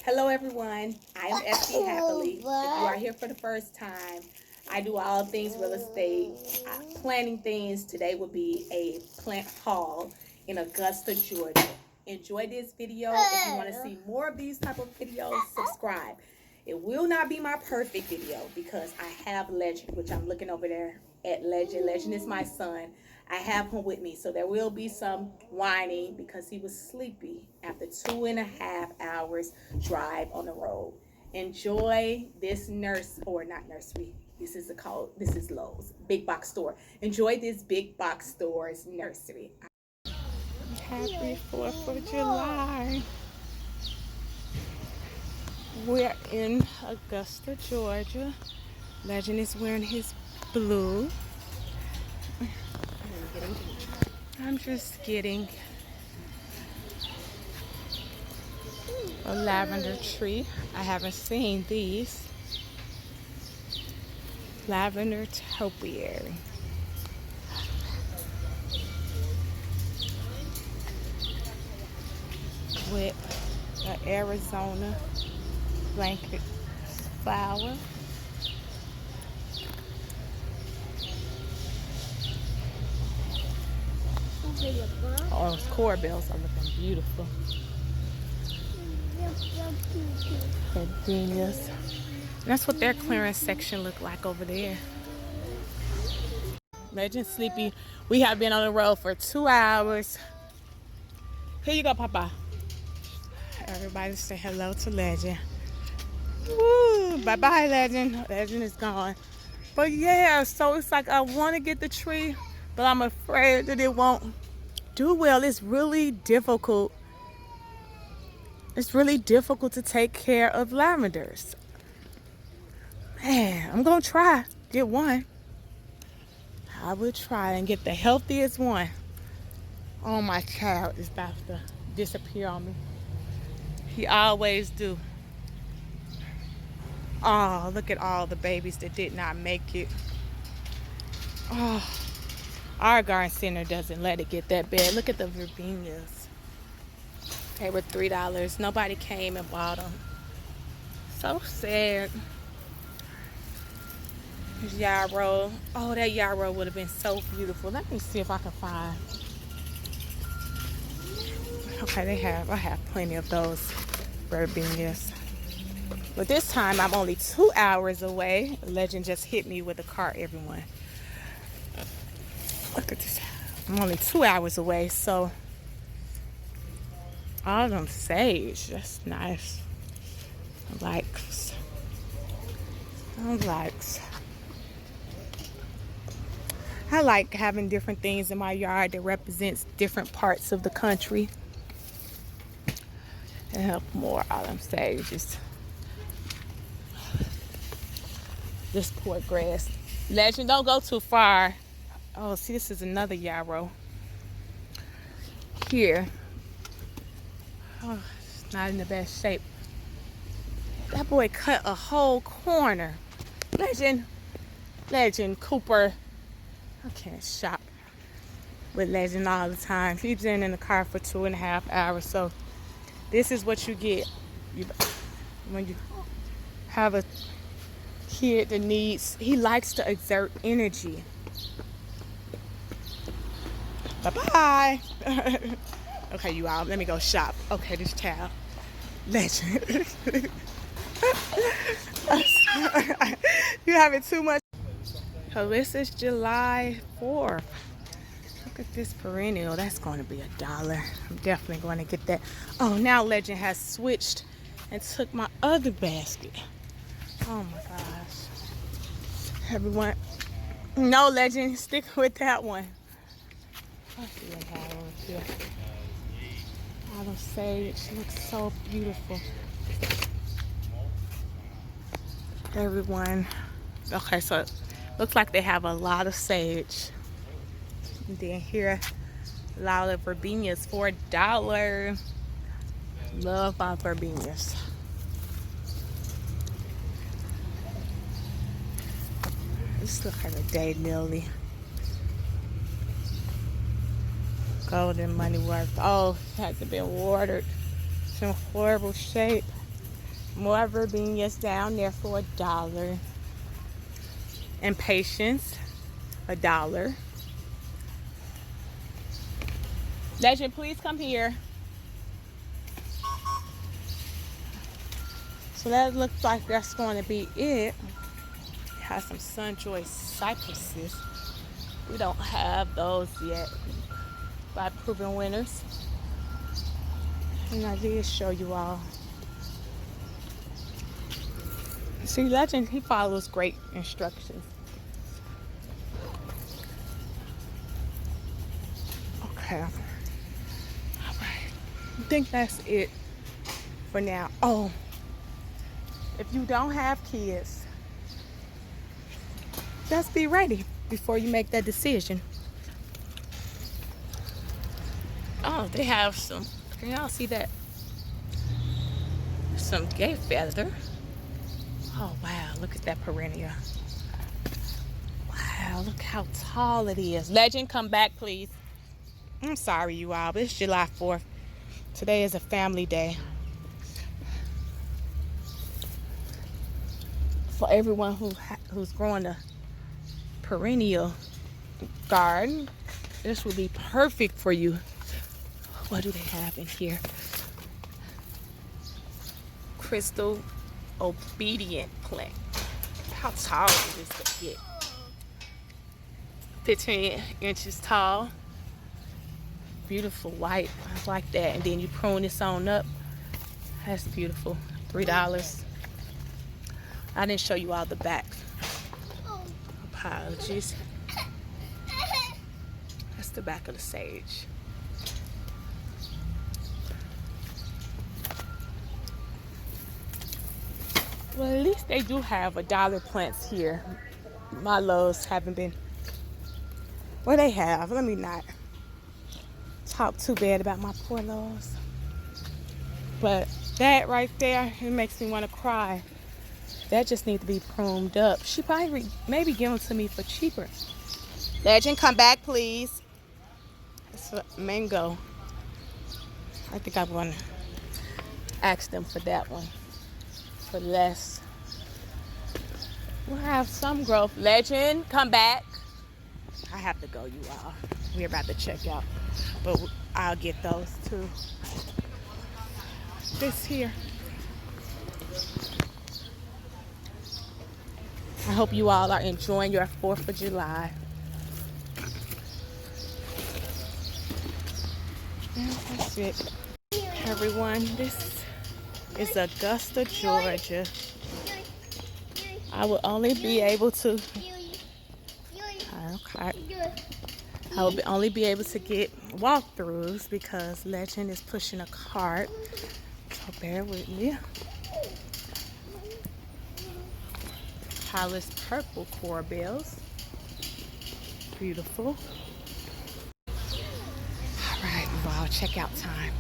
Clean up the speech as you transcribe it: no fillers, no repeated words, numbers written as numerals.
Hello everyone, I am FB Happily. If you are here for the first time, I do all things real estate, planning things. Today will be a plant haul in Augusta, Georgia. Enjoy this video. If you want to see more of these type of videos, subscribe. It will not be my perfect video because I have Legend, which I'm looking over there at Legend. Legend is my son. I have him with me, so there will be some whining because he was sleepy after 2.5 hours drive on the road. Enjoy this not nursery. This is Lowe's big box store. Enjoy this big box store's nursery. Happy 4th of July. We're in Augusta, Georgia. Legend is wearing his blue. I'm just getting a lavender tree. I haven't seen these. Lavender topiary. With an Arizona blanket flower. Oh, those corbels are looking beautiful. Gardenias. That's what their clearance section look like over there. Legend sleepy. We have been on the road for 2 hours. Here you go, Papa. Everybody say hello to Legend. Woo! Bye-bye, Legend. Legend is gone. But yeah, so it's like I want to get the tree, but I'm afraid that it won't do well. It's really difficult. It's really difficult to take care of lavenders. Man, I'm gonna try get one. I will try and get the healthiest one. Oh, my child is about to disappear on me. He always do. Oh, look at all the babies that did not make it. Oh. Our garden center doesn't let it get that bad. Look at the verbenias. They were $3. Nobody came and bought them. So sad. There's yarrow. Oh, that yarrow would have been so beautiful. Let me see if I can find. Okay, I have plenty of those verbenias. But this time I'm only 2 hours away. Legend just hit me with a car, everyone. Look at this. I'm only 2 hours away, so all them sage. That's nice. Likes. I like having different things in my yard that represents different parts of the country. And help more all them sages. This poor grass. Legend, don't go too far. Oh, see, this is another yarrow. Here. Oh, it's not in the best shape. That boy cut a whole corner. Legend, Cooper. I can't shop with Legend all the time. He's been in the car for 2.5 hours. So this is what you get when you have a kid that he likes to exert energy. Bye-bye. Okay, you all, let me go shop. Okay, this child. Legend. You having too much. So this is July 4th. Look at this perennial. That's going to be $1. I'm definitely going to get that. Oh, now Legend has switched and took my other basket. Oh my gosh. Everyone. No, Legend, stick with that one. I see what happened here. All the sage looks so beautiful. Everyone. Okay, so it looks like they have a lot of sage. And then here, a lot of verbenias for $1. Love my verbenias. This looks like a daylily. Golden money worth. Oh, it hasn't been watered. It's in horrible shape. More verbenias down there for $1. And patience, $1. Legend, please come here. So that looks like that's going to be it. It has some Sunjoy cypresses. We don't have those yet. By proven winners. And I did show you all. See, Legend, he follows great instructions. Okay. All right. I think that's it for now. Oh, if you don't have kids, just be ready before you make that decision. Oh, they have some, can y'all see that? Some gay feather. Oh, wow, look at that perennial. Wow, look how tall it is. Legend, come back, please. I'm sorry, you all, but it's July 4th. Today is a family day. For everyone who's growing a perennial garden, this would be perfect for you. What do they have in here? Crystal obedient plant. How tall is this to get? 15 inches tall. Beautiful white. I like that. And then you prune this on up. That's beautiful. $3. I didn't show you all the back. Apologies. That's the back of the sage. Well, at least they do have $1 plants here. My lows haven't been. Well, they have. Let me not talk too bad about my poor lows. But that right there, it makes me want to cry. That just needs to be pruned up. She probably maybe give them to me for cheaper. Legend, come back, please. It's a mango. I think I'm going to ask them for that one. For less. We'll have some growth. Legend, come back. I have to go, you all. We're about to check out. But I'll get those too. This here. I hope you all are enjoying your 4th of July. And that's it. Everyone, this is Augusta, Georgia. I will only be able to only be able to get walkthroughs because Legend is pushing a cart. So bear with me. Hollis purple corbels. Beautiful. All right, wow, checkout time.